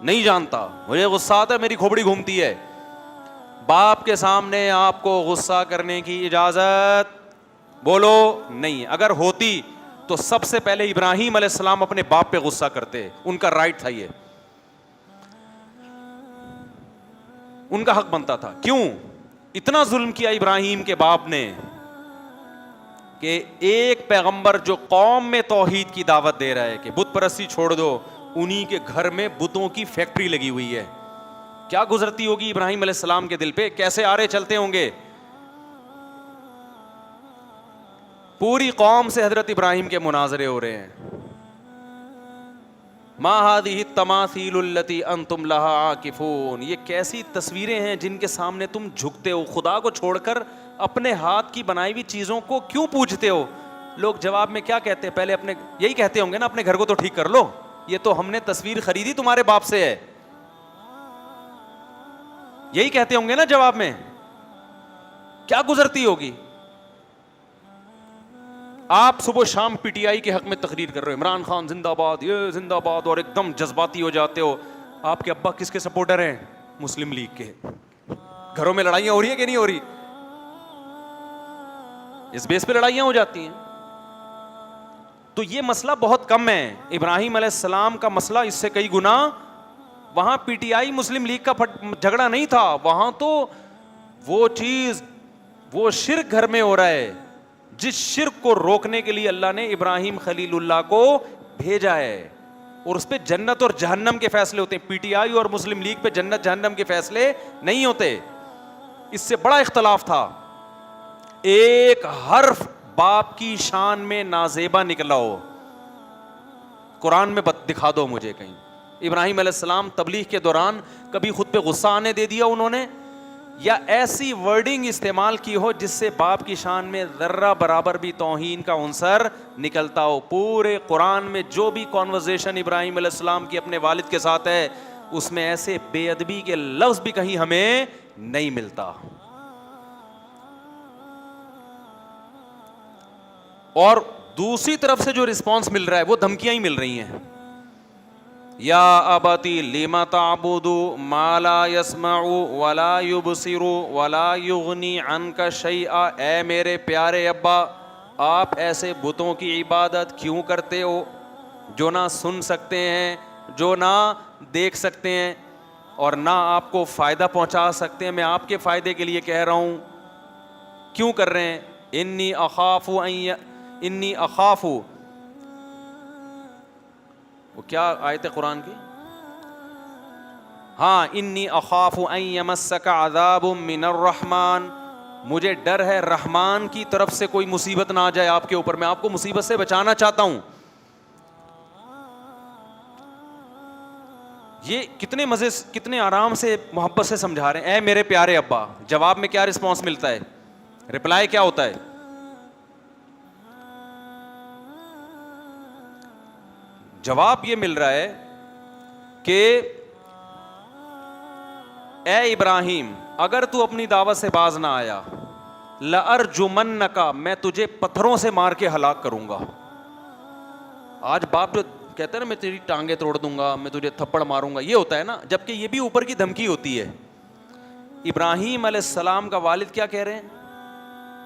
نہیں جانتا, مجھے غصہ آتا ہے, میری کھوپڑی گھومتی ہے. باپ کے سامنے آپ کو غصہ کرنے کی اجازت بولو نہیں. اگر ہوتی تو سب سے پہلے ابراہیم علیہ السلام اپنے باپ پہ غصہ کرتے, ان کا رائٹ تھا, یہ ان کا حق بنتا تھا. کیوں اتنا ظلم کیا ابراہیم کے باپ نے کہ ایک پیغمبر جو قوم میں توحید کی دعوت دے رہا ہے کہ بت پرستی چھوڑ دو, انہی کے گھر میں بتوں کی فیکٹری لگی ہوئی ہے. کیا گزرتی ہوگی ابراہیم علیہ السلام کے دل پہ, کیسے آرے چلتے ہوں گے. پوری قوم سے حضرت ابراہیم کے مناظرے ہو رہے ہیں. ما هذه التماثيل التي انتم لها عاكفون, یہ کیسی تصویریں ہیں جن کے سامنے تم جھکتے ہو, خدا کو چھوڑ کر اپنے ہاتھ کی بنائی ہوئی چیزوں کو کیوں پوجتے ہو. لوگ جواب میں کیا کہتے ہیں, پہلے اپنے یہی کہتے ہوں گے نا, اپنے گھر کو تو ٹھیک کر لو, یہ تو ہم نے تصویر خریدی تمہارے باپ سے ہے, یہی کہتے ہوں گے نا جواب میں. کیا گزرتی ہوگی. آپ صبح شام پی ٹی آئی کے حق میں تقریر کر رہے ہو, عمران خان زندہ باد, یہ زندہ باد, اور ایک دم جذباتی ہو جاتے ہو. آپ کے ابا کس کے سپورٹر ہیں, مسلم لیگ کے. گھروں میں لڑائیاں ہو رہی ہیں کہ نہیں ہو رہی, اس بیس پہ لڑائیاں ہو جاتی ہیں. تو یہ مسئلہ بہت کم ہے. ابراہیم علیہ السلام کا مسئلہ اس سے کئی گنا, وہاں P T I Muslim league کا جھگڑا نہیں تھا, وہاں تو وہ چیز, وہ شرک گھر میں ہو رہا ہے جس شرک کو روکنے کے لیے اللہ نے ابراہیم خلیل اللہ کو بھیجا ہے, اور اس پہ جنت اور جہنم کے فیصلے ہوتے ہیں. پی ٹی آئی اور مسلم لیگ پہ جنت جہنم کے فیصلے نہیں ہوتے. اس سے بڑا اختلاف تھا. ایک حرف باپ کی شان میں نازیبا نکلا ہو, قرآن میں دکھا دو مجھے کہیں. ابراہیم علیہ السلام تبلیغ کے دوران کبھی خود پہ غصہ آنے دے دیا انہوں نے, یا ایسی ورڈنگ استعمال کی ہو جس سے باپ کی شان میں ذرہ برابر بھی توہین کا عنصر نکلتا ہو. پورے قرآن میں جو بھی کانورزیشن ابراہیم علیہ السلام کی اپنے والد کے ساتھ ہے, اس میں ایسے بے ادبی کے لفظ بھی کہیں ہمیں نہیں ملتا. اور دوسری طرف سے جو رسپانس مل رہا ہے وہ دھمکیاں ہی مل رہی ہیں. یا ابتی لما تعبد ما لا يسمع ولا يبصر ولا يغني عنك شيئا, اے میرے پیارے ابا, آپ ایسے بتوں کی عبادت کیوں کرتے ہو جو نہ سن سکتے ہیں, جو نہ دیکھ سکتے ہیں, اور نہ آپ کو فائدہ پہنچا سکتے ہیں. میں آپ کے فائدے کے لیے کہہ رہا ہوں, کیوں کر رہے ہیں. انی اخاف, وہ کیا آیت ہے قرآن کی, ہاں, انی اخاف ان یمسک عذاب من الرحمن, مجھے ڈر ہے رحمان کی طرف سے کوئی مصیبت نہ آ جائے آپ کے اوپر, میں آپ کو مصیبت سے بچانا چاہتا ہوں. یہ کتنے مزے, کتنے آرام سے محبت سے سمجھا رہے ہیں, اے میرے پیارے ابا. جواب میں کیا رسپانس ملتا ہے, رپلائی کیا ہوتا ہے. جواب یہ مل رہا ہے کہ اے ابراہیم, اگر تو اپنی دعوت سے باز نہ آیا, لَأَرْجُمَنَّكَ, میں تجھے پتھروں سے مار کے ہلاک کروں گا. آج باپ جو کہتا ہے نا میں تیری ٹانگیں توڑ دوں گا, میں تجھے تھپڑ ماروں گا, یہ ہوتا ہے نا, جبکہ یہ بھی اوپر کی دھمکی ہوتی ہے. ابراہیم علیہ السلام کا والد کیا کہہ رہے ہیں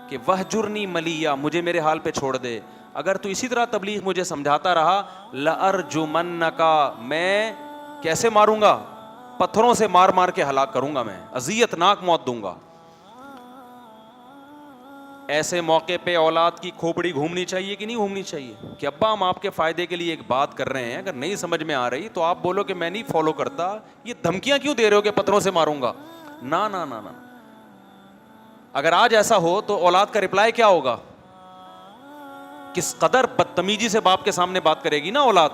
کہ وَهْجُرْنِي مَلِيًّا, مجھے میرے حال پہ چھوڑ دے, اگر تو اسی طرح تبلیغ مجھے سمجھاتا رہا, لَأَرْجُمَنَّكَ, میں کیسے ماروں گا, پتھروں سے مار مار کے ہلاک کروں گا, میں اذیت ناک موت دوں گا. ایسے موقع پہ اولاد کی کھوپڑی گھومنی چاہیے کہ نہیں گھومنی چاہیے, کہ ابا ہم آپ کے فائدے کے لیے ایک بات کر رہے ہیں, اگر نہیں سمجھ میں آ رہی تو آپ بولو کہ میں نہیں فالو کرتا, یہ دھمکیاں کیوں دے رہے ہو کہ پتھروں سے ماروں گا. نا نا نا نا, اگر آج ایسا ہو تو اولاد کا رپلائی کیا ہوگا, کس قدر بدتمیزی سے باپ کے سامنے بات کرے گی نا اولاد.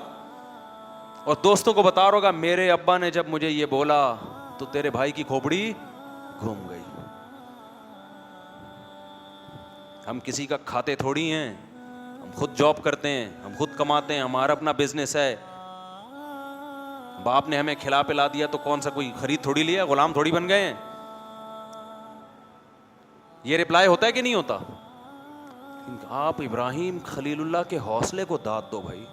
اور دوستوں کو بتا رہا ہوگا میرے ابا نے جب مجھے یہ بولا تو تیرے بھائی کی کھوپڑی گھوم گئی. ہم کسی کا کھاتے تھوڑی ہیں, ہم خود جاب کرتے ہیں, ہم خود کماتے ہیں, ہمارا اپنا بزنس ہے. باپ نے ہمیں کھلا پلا دیا تو کون سا کوئی خرید تھوڑی لیا, غلام تھوڑی بن گئے ہیں. یہ رپلائی ہوتا ہے کہ نہیں ہوتا. آپ ابراہیم خلیل اللہ کے حوصلے کو داد دو بھائی.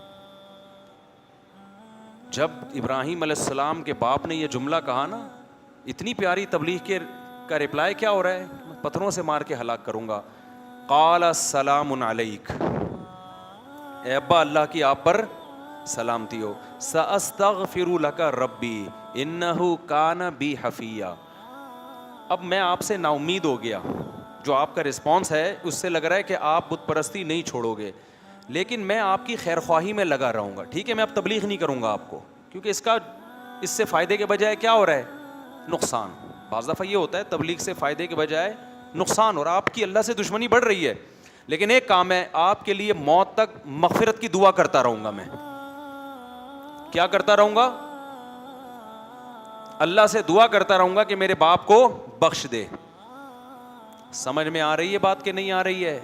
جب ابراہیم علیہ السلام کے باپ نے یہ جملہ کہا نا, اتنی پیاری تبلیغ کا رپلائی کیا ہو رہا ہے, پتھروں سے مار کے ہلاک کروں گا. قال السلام علیک, اے ابا اللہ کی آپ پر سلامتی ہو. ساستغفر لک ربی انہ کان بی حفیہ. اب میں آپ سے نا امید ہو گیا, جو آپ کا رسپانس ہے اس سے لگ رہا ہے کہ آپ بت پرستی نہیں چھوڑو گے, لیکن میں آپ کی خیر خواہی میں لگا رہوں گا. ٹھیک ہے, میں اب تبلیغ نہیں کروں گا آپ کو, کیونکہ اس سے فائدے کے بجائے کیا ہو رہا ہے, نقصان. بعض دفعہ یہ ہوتا ہے تبلیغ سے فائدے کے بجائے نقصان, اور آپ کی اللہ سے دشمنی بڑھ رہی ہے. لیکن ایک کام ہے, آپ کے لیے موت تک مغفرت کی دعا کرتا رہوں گا. میں کیا کرتا رہوں گا؟ اللہ سے دعا کرتا رہوں گا کہ میرے باپ کو بخش دے. سمجھ میں آ رہی ہے بات کہ نہیں آ رہی ہے؟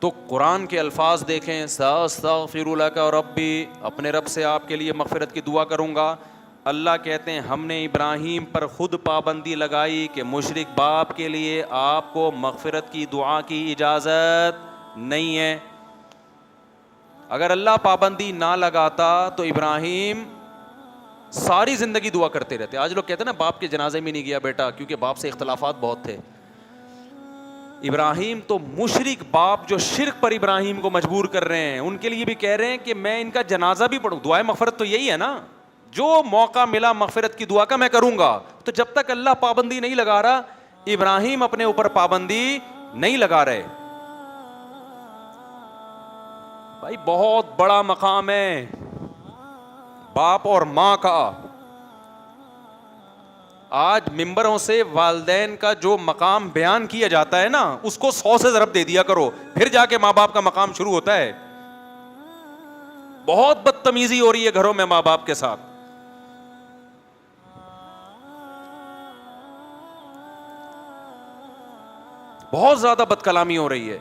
تو قرآن کے الفاظ دیکھیں, ساستغفر لک ربی, اپنے رب سے آپ کے لیے مغفرت کی دعا کروں گا. اللہ کہتے ہیں ہم نے ابراہیم پر خود پابندی لگائی کہ مشرک باپ کے لیے آپ کو مغفرت کی دعا کی اجازت نہیں ہے. اگر اللہ پابندی نہ لگاتا تو ابراہیم ساری زندگی دعا کرتے رہتے. آج لوگ کہتے ہیں نا باپ کے جنازے میں نہیں گیا بیٹا, کیونکہ باپ سے اختلافات بہت تھے. ابراہیم تو مشرک باپ جو شرک پر ابراہیم کو مجبور کر رہے ہیں, ان کے لیے بھی کہہ رہے ہیں کہ میں ان کا جنازہ بھی پڑھوں. دعائے مغفرت تو یہی ہے نا, جو موقع ملا مغفرت کی دعا کا میں کروں گا. تو جب تک اللہ پابندی نہیں لگا رہا, ابراہیم اپنے اوپر پابندی نہیں لگا رہے. بھائی بہت بڑا مقام ہے باپ اور ماں کا. آج ممبروں سے والدین کا جو مقام بیان کیا جاتا ہے نا, اس کو 100 سے ضرب دے دیا کرو, پھر جا کے ماں باپ کا مقام شروع ہوتا ہے. بہت بدتمیزی ہو رہی ہے گھروں میں ماں باپ کے ساتھ. بہت زیادہ بد کلامی ہو رہی ہے.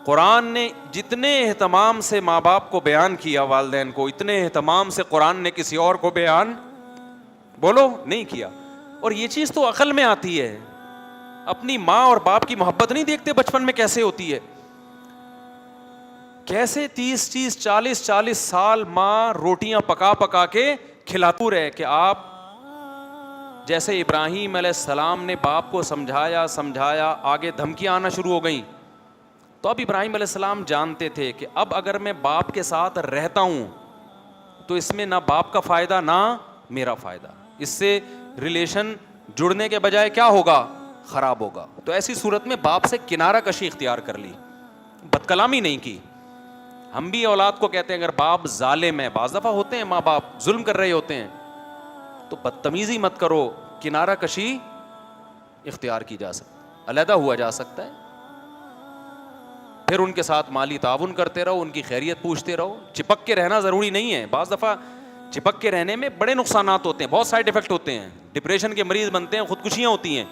قرآن نے جتنے اہتمام سے ماں باپ کو بیان کیا والدین کو, اتنے اہتمام سے قرآن نے کسی اور کو بیان بولو نہیں کیا. اور یہ چیز تو عقل میں آتی ہے. اپنی ماں اور باپ کی محبت نہیں دیکھتے بچپن میں کیسے ہوتی ہے, کیسے 30 40 سال ماں روٹیاں پکا پکا کے کھلاتی رہے, کہ آپ جیسے ابراہیم علیہ السلام نے باپ کو سمجھایا آگے دھمکیاں آنا شروع ہو گئیں. تو اب ابراہیم علیہ السلام جانتے تھے کہ اب اگر میں باپ کے ساتھ رہتا ہوں تو اس میں نہ باپ کا فائدہ نہ میرا فائدہ, اس سے ریلیشن جڑنے کے بجائے کیا ہوگا, خراب ہوگا. تو ایسی صورت میں باپ سے کنارہ کشی اختیار کر لی, بد کلامی نہیں کی. ہم بھی اولاد کو کہتے ہیں اگر باپ ظالم ہے, بعض دفعہ ہوتے ہیں ماں باپ ظلم کر رہے ہوتے ہیں, تو بدتمیزی مت کرو, کنارہ کشی اختیار کی جا سکتی, علیحدہ ہوا جا سکتا ہے. پھر ان کے ساتھ مالی تعاون کرتے رہو, ان کی خیریت پوچھتے رہو. چپک کے رہنا ضروری نہیں ہے. بعض دفعہ چپک کے رہنے میں بڑے نقصانات ہوتے ہیں, بہت سائڈ ایفیکٹ ہوتے ہیں, ڈپریشن کے مریض بنتے ہیں, خودکشیاں ہوتی ہیں.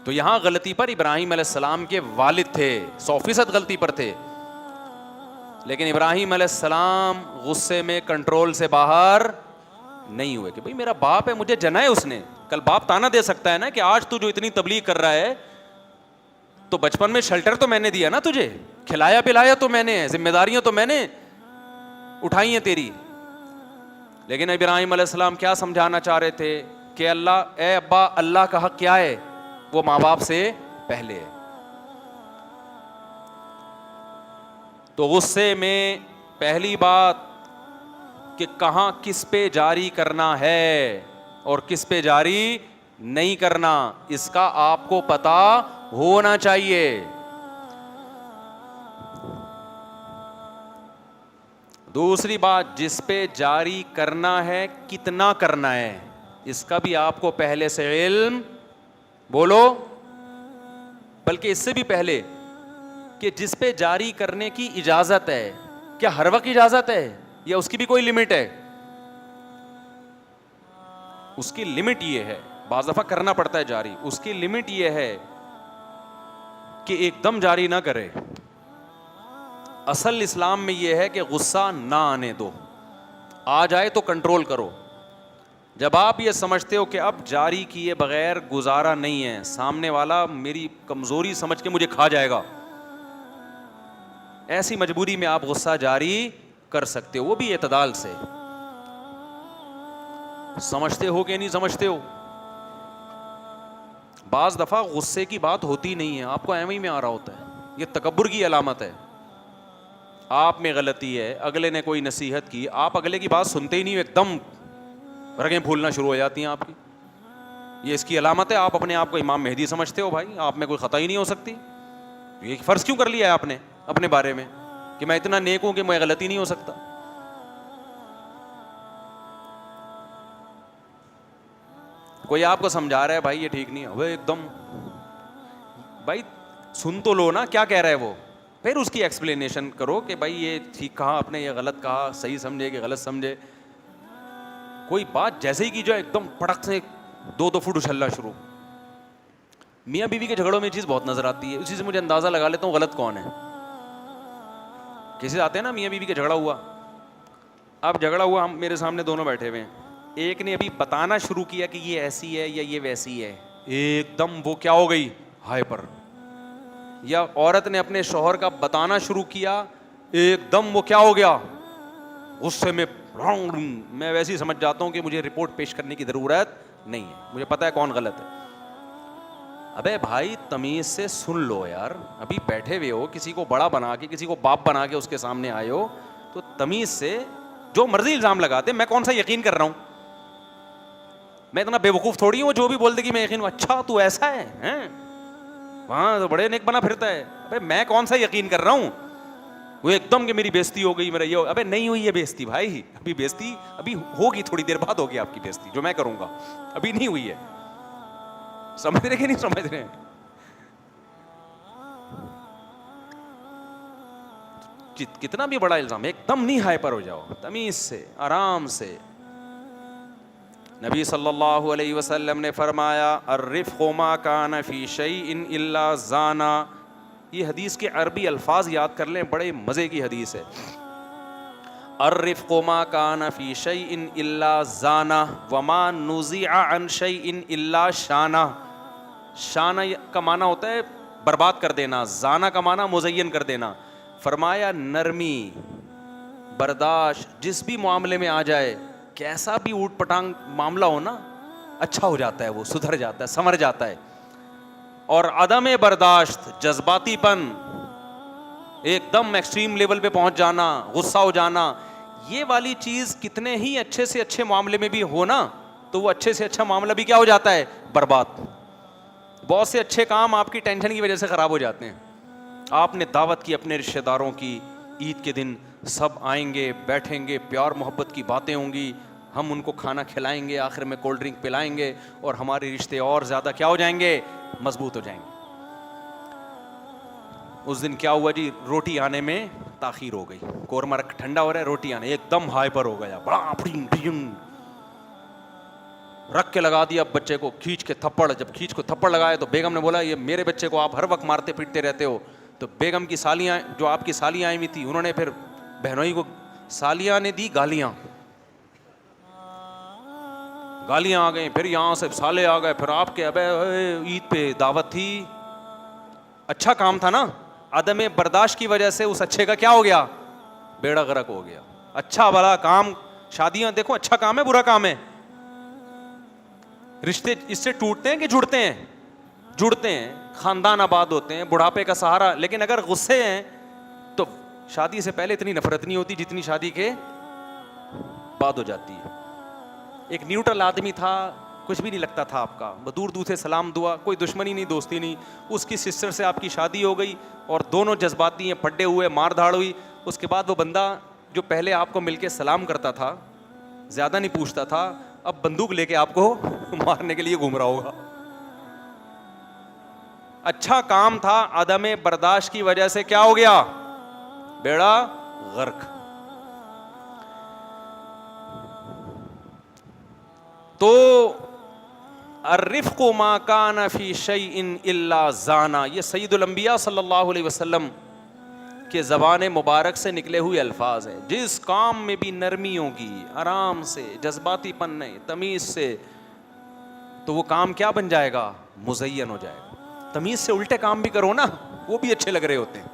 تو یہاں غلطی پر ابراہیم علیہ السلام کے والد تھے, 100% غلطی پر تھے. لیکن ابراہیم علیہ السلام غصے میں کنٹرول سے باہر نہیں ہوئے کہ بھئی میرا باپ ہے, مجھے جنا ہے اس نے. کل باپ تانا دے سکتا ہے نا کہ آج تو جو اتنی تبلیغ کر رہا ہے, تو بچپن میں شیلٹر تو میں نے دیا نا تجھے, کھلایا پلایا تو میں نے, ذمہ داریاں تو میں نے اٹھائی ہیں تیری. لیکن ابراہیم علیہ السلام کیا سمجھانا چاہ رہے تھے کہ اللہ, اے ابا اللہ کا حق کیا ہے, وہ ماں باپ سے پہلے ہے. تو غصے میں پہلی بات کہ کہاں کس پہ جاری کرنا ہے اور کس پہ جاری نہیں کرنا, اس کا آپ کو پتا ہونا چاہیے. دوسری بات, جس پہ جاری کرنا ہے کتنا کرنا ہے, اس کا بھی آپ کو پہلے سے علم, بولو, بلکہ اس سے بھی پہلے کہ جس پہ جاری کرنے کی اجازت ہے, کیا ہر وقت اجازت ہے یا اس کی بھی کوئی لمٹ ہے؟ اس کی لمٹ یہ ہے, بعض دفعہ کرنا پڑتا ہے جاری, اس کی لمٹ یہ ہے کہ ایک دم جاری نہ کرے. اصل اسلام میں یہ ہے کہ غصہ نہ آنے دو, آ جائے تو کنٹرول کرو. جب آپ یہ سمجھتے ہو کہ اب جاری کیے بغیر گزارا نہیں ہے, سامنے والا میری کمزوری سمجھ کے مجھے کھا جائے گا, ایسی مجبوری میں آپ غصہ جاری کر سکتے ہو, وہ بھی اعتدال سے. سمجھتے ہو کہ نہیں سمجھتے ہو؟ بعض دفعہ غصے کی بات ہوتی نہیں ہے, آپ کو ایویں میں آ رہا ہوتا ہے, یہ تکبر کی علامت ہے. آپ میں غلطی ہے, اگلے نے کوئی نصیحت کی, آپ اگلے کی بات سنتے ہی نہیں ہو, ایک دم رگیں پھولنا شروع ہو جاتی ہیں آپ کی, یہ اس کی علامت ہے. آپ اپنے آپ کو امام مہدی سمجھتے ہو, بھائی آپ میں کوئی خطا ہی نہیں ہو سکتی. یہ فرض کیوں کر لیا ہے آپ نے اپنے بارے میں کہ میں اتنا نیک ہوں کہ میں غلطی نہیں ہو سکتا؟ کوئی آپ کو سمجھا رہا ہے بھائی یہ ٹھیک نہیں ہے, وہ ایک دم بھائی سن تو لو نا کیا کہہ رہا ہے وہ, پھر اس کی ایکسپلینیشن کرو کہ بھائی یہ ٹھیک کہا آپ نے, یہ غلط کہا, صحیح سمجھے کہ غلط سمجھے. کوئی بات جیسے ہی کی جو ایک دم پڑک سے 2 فٹ اچھلنا شروع. میاں بیوی کے جھگڑوں میں یہ چیز بہت نظر آتی ہے, اسی سے مجھے اندازہ لگا لیتا ہوں غلط کون ہے. کسی آتے ہیں نا میاں بیوی کا جھگڑا ہوا, اب جھگڑا ہوا, ہم میرے سامنے دونوں بیٹھے ہوئے ہیں, ایک نے ابھی بتانا شروع کیا کہ یہ ایسی ہے یا یہ ویسی ہے, ایک دم وہ کیا ہو گئی ہائپر. یا عورت نے اپنے شوہر کا بتانا شروع کیا, ایک دم وہ کیا ہو گیا غصے میں. میں ویسے ہی سمجھ جاتا ہوں کہ مجھے رپورٹ پیش کرنے کی ضرورت نہیں ہے, مجھے پتا ہے کون غلط ہے. ابے بھائی تمیز سے سن لو یار, ابھی بیٹھے ہوئے ہو, کسی کو بڑا بنا کے, کسی کو باپ بنا کے اس کے سامنے آئے ہو, تو تمیز سے جو مرضی الزام لگاتے, میں کون سا یقین کر رہا ہوں, میں اتنا بے وقوف تھوڑی ہوں جو بھی بول دے کہ میں یقین ہوں, اچھا تو ایسا ہے وہاں تو بڑے نیک بنا پھرتا ہے. ابے میں کون سا یقین کر رہا ہوں, وہ ایک دم کہ میری بےزتی ہو گئی, میرا یہ, ابے نہیں ہوئی ہے بےزتی بھائی, ابھی بےزتی ابھی ہوگی, تھوڑی دیر بعد ہوگی آپ کی بےزتی, جو میں کروں گا, ابھی نہیں ہوئی ہے. سمجھ رہے کہ نہیں سمجھ رہے؟ کتنا بھی بڑا الزام, ایک دم نہیں ہائپر ہو جاؤ, تمیز سے آرام سے. نبی صلی اللہ علیہ وسلم نے فرمایا الرفق ما کان فی شیء الا زانا. یہ حدیث کے عربی الفاظ یاد کر لیں, بڑے مزے کی حدیث ہے. الرفق ما کان فی شیء الا زانا وما نزع عن شیء الا شانا. شانہ کا معنی ہوتا ہے برباد کر دینا, زانا کا معنی مزین کر دینا. فرمایا نرمی برداشت جس بھی معاملے میں آ جائے, کیسا بھی اوٹ پٹانگ معاملہ ہو نا, اچھا ہو جاتا ہے, وہ سدھر جاتا ہے, سنور جاتا ہے. اور عدم برداشت, جذباتی پن, ایک دم ایکسٹریم لیول پہ پہنچ جانا, غصہ ہو جانا, یہ والی چیز کتنے ہی اچھے سے اچھے معاملے میں بھی ہو نا, تو وہ اچھے سے اچھا معاملہ بھی کیا ہو جاتا ہے, برباد. بہت سے اچھے کام آپ کی ٹینشن کی وجہ سے خراب ہو جاتے ہیں. آپ نے دعوت کی اپنے رشتہ داروں کی, عید کے دن سب آئیں گے, بیٹھیں گے, پیار محبت کی باتیں ہوں گی, ہم ان کو کھانا کھلائیں گے, آخر میں کولڈ ڈرنک پلائیں گے, اور ہمارے رشتے اور زیادہ کیا ہو جائیں گے, مضبوط ہو جائیں گے. اس دن کیا ہوا جی, روٹی آنے میں تاخیر ہو گئی, قورمہ ٹھنڈا ہو رہا ہے, روٹی آنے, ایک دم ہائپر ہو گیا, بڑا رکھ کے لگا دیا بچے کو, کھینچ کے تھپڑ. جب کھینچ کو تھپڑ لگایا تو بیگم نے بولا یہ میرے بچے کو آپ ہر وقت مارتے پیٹتے رہتے ہو. تو بیگم کی سالیاں, جو آپ کی سالیاں آئی ہوئی تھی, انہوں نے پھر بہنوئی کو, سالیاں نے دی گالیاں, گالیاں آ گئیں, پھر یہاں سے سالے آ گئے, پھر آپ کے ابے عید پہ دعوت تھی, اچھا کام تھا نا, عدم برداشت کی وجہ سے اس اچھے کا کیا ہو گیا, بیڑا غرق ہو گیا. اچھا بڑا کام, شادیاں دیکھو اچھا کام ہے برا کام ہے, رشتے اس سے ٹوٹتے ہیں کہ جڑتے ہیں, جڑتے ہیں, خاندان آباد ہوتے ہیں, بڑھاپے کا سہارا. لیکن اگر غصے ہیں تو شادی سے پہلے اتنی نفرت نہیں ہوتی جتنی شادی کے بعد ہو جاتی ہے. ایک نیوٹرل آدمی تھا, کچھ بھی نہیں لگتا تھا آپ کا, دور دور سے سلام دعا, کوئی دشمنی نہیں دوستی نہیں. اس کی سسٹر سے آپ کی شادی ہو گئی اور دونوں جذباتی ہیں, پڈے ہوئے, مار دھاڑ ہوئی. اس کے بعد وہ بندہ جو پہلے آپ کو مل کے سلام کرتا تھا, زیادہ نہیں پوچھتا تھا, اب بندوق لے کے آپ کو مارنے کے لیے گھوم رہا ہوگا. اچھا کام تھا, عدم برداشت کی وجہ سے کیا ہو گیا, بیڑا غرق. تو الرفق ما کان فی شیء الا زانا, یہ سید الانبیاء صلی اللہ علیہ وسلم کہ زبان مبارک سے نکلے ہوئے الفاظ ہیں. جس کام میں بھی نرمی ہوگی, آرام سے, جذباتی پن نہیں, تمیز سے, تو وہ کام کیا بن جائے گا؟ مزین ہو جائے گا. تمیز سے الٹے کام بھی کرو نا, وہ بھی اچھے لگ رہے ہوتے ہیں.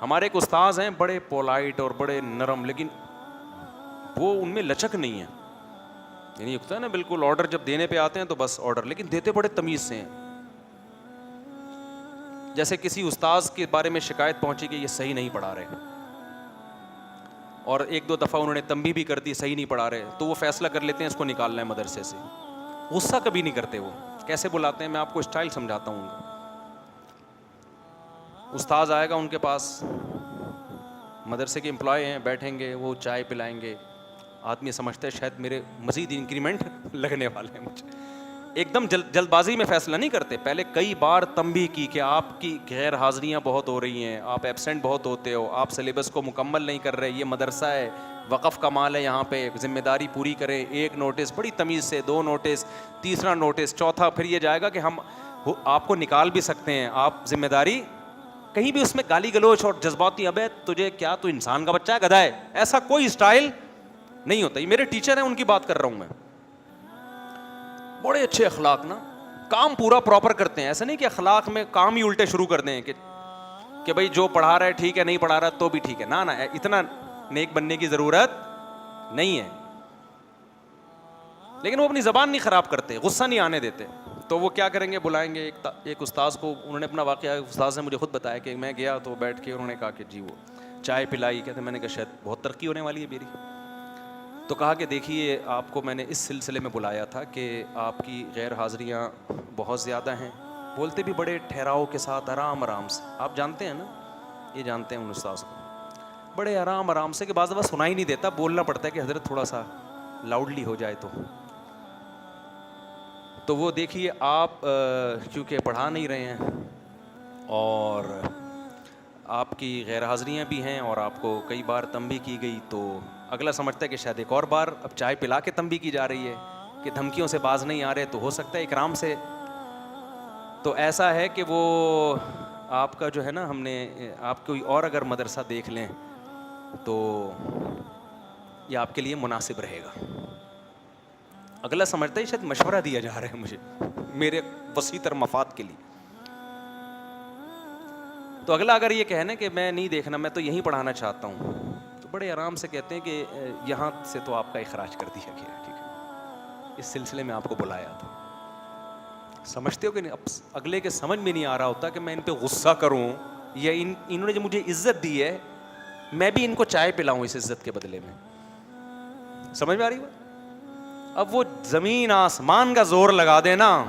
ہمارے ایک استاذ ہیں بڑے پولائٹ اور بڑے نرم, لیکن وہ ان میں لچک نہیں ہے. یعنی ہوتا ہے نا بالکل آرڈر جب دینے پہ آتے ہیں تو بس آرڈر, لیکن دیتے بڑے تمیز سے ہیں. جیسے کسی استاذ کے بارے میں شکایت پہنچی کہ یہ صحیح نہیں پڑھا رہے, اور ایک دو دفعہ انہوں نے تنبیہ بھی کر دی صحیح نہیں پڑھا رہے, تو وہ فیصلہ کر لیتے ہیں اس کو نکالنا ہے مدرسے سے. غصہ کبھی نہیں کرتے. وہ کیسے بلاتے ہیں, میں آپ کو اسٹائل سمجھاتا ہوں. استاذ آئے گا ان کے پاس, مدرسے کے امپلائی ہیں, بیٹھیں گے, وہ چائے پلائیں گے. آدمی سمجھتا ہے شاید میرے مزید انکریمنٹ لگنے والے ہیں مجھے. ایک دم جلد بازی میں فیصلہ نہیں کرتے. پہلے کئی بار تنبیہ کی کہ آپ کی غیر حاضریاں بہت ہو رہی ہیں, آپ ایبسینٹ بہت ہوتے ہو, آپ سلیبس کو مکمل نہیں کر رہے, یہ مدرسہ ہے, وقف کا مال ہے, یہاں پہ ذمہ داری پوری کریں. ایک نوٹس بڑی تمیز سے, 2 نوٹس, تیسرا نوٹس, چوتھا, پھر یہ جائے گا کہ ہم آپ کو نکال بھی سکتے ہیں, آپ ذمہ داری. کہیں بھی اس میں گالی گلوچ اور جذباتی, ابے تجھے کیا, تو انسان کا بچہ ہے, گدھا ہے, ایسا کوئی اسٹائل نہیں ہوتا. یہ میرے ٹیچر ہیں, ان کی بات کر رہا ہوں میں. بڑے اچھے اخلاق نا, کام پورا پراپر کرتے ہیں. ایسا نہیں کہ اخلاق میں کام ہی الٹے شروع کر دیں کہ بھائی جو پڑھا رہا ہے ٹھیک ہے, نہیں پڑھا رہا تو بھی ٹھیک ہے. نا اتنا نیک بننے کی ضرورت نہیں ہے. لیکن وہ اپنی زبان نہیں خراب کرتے, غصہ نہیں آنے دیتے. تو وہ کیا کریں گے, بلائیں گے ایک استاذ کو. انہوں نے اپنا واقعہ, استاذ نے مجھے خود بتایا کہ میں گیا تو بیٹھ کے انہوں نے کہا کہ جی وہ چائے پلائی. کہتے میں نے کہا شاید بہت ترقی ہونے والی ہے میری. تو کہا کہ دیکھیے آپ کو میں نے اس سلسلے میں بلایا تھا کہ آپ کی غیر حاضریاں بہت زیادہ ہیں. بولتے بھی بڑے ٹھہراؤ کے ساتھ, آرام سے. آپ جانتے ہیں نا, یہ جانتے ہیں ان استاذ کو, بڑے آرام سے, کہ بعض دفعہ سنا ہی نہیں دیتا, بولنا پڑتا ہے کہ حضرت تھوڑا سا لاؤڈلی ہو جائے. تو وہ دیکھیے آپ کیونکہ پڑھا نہیں رہے ہیں اور آپ کی غیر حاضریاں بھی ہیں اور آپ کو کئی بار تنبیہ کی گئی, تو اگلا سمجھتا ہے کہ شاید ایک اور بار اب چائے پلا کے تنبیہ کی جا رہی ہے, کہ دھمکیوں سے باز نہیں آ رہے, تو ہو سکتا ہے اکرام سے. تو ایسا ہے کہ وہ آپ کا جو ہے نا, ہم نے آپ کوئی اور اگر مدرسہ دیکھ لیں تو یہ آپ کے لیے مناسب رہے گا. اگلا سمجھتا ہے شاید مشورہ دیا جا رہا ہے مجھے میرے وسیع تر مفاد کے لیے. تو اگلا اگر یہ کہنا کہ میں نہیں دیکھنا, میں تو یہیں پڑھانا چاہتا ہوں, تو بڑے آرام سے کہتے ہیں کہ یہاں سے تو آپ کا اخراج کر دیا گیا, ٹھیک ہے, اس سلسلے میں آپ کو بلایا تھا. سمجھتے ہو کہ نہیں؟ اب اگلے کے سمجھ میں نہیں آ رہا ہوتا کہ میں ان پہ غصہ کروں, یا انہوں نے جو مجھے عزت دی ہے میں بھی ان کو چائے پلاؤں اس عزت کے بدلے میں. سمجھ میں آ رہی ہے؟ اب وہ زمین آسمان کا زور لگا دینا,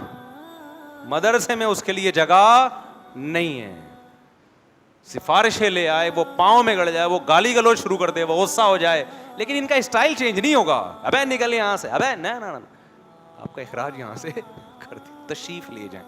مدرسے میں اس کے لیے جگہ نہیں ہے. سفارشیں لے آئے, وہ پاؤں میں گڑ جائے, وہ گالی گلوچ شروع کر دے, وہ غصہ ہو جائے, لیکن ان کا اسٹائل چینج نہیں ہوگا. ابے نکل یہاں سے, ابے نا آپ کا اخراج یہاں سے کر دیں, تشریف لے جائیں.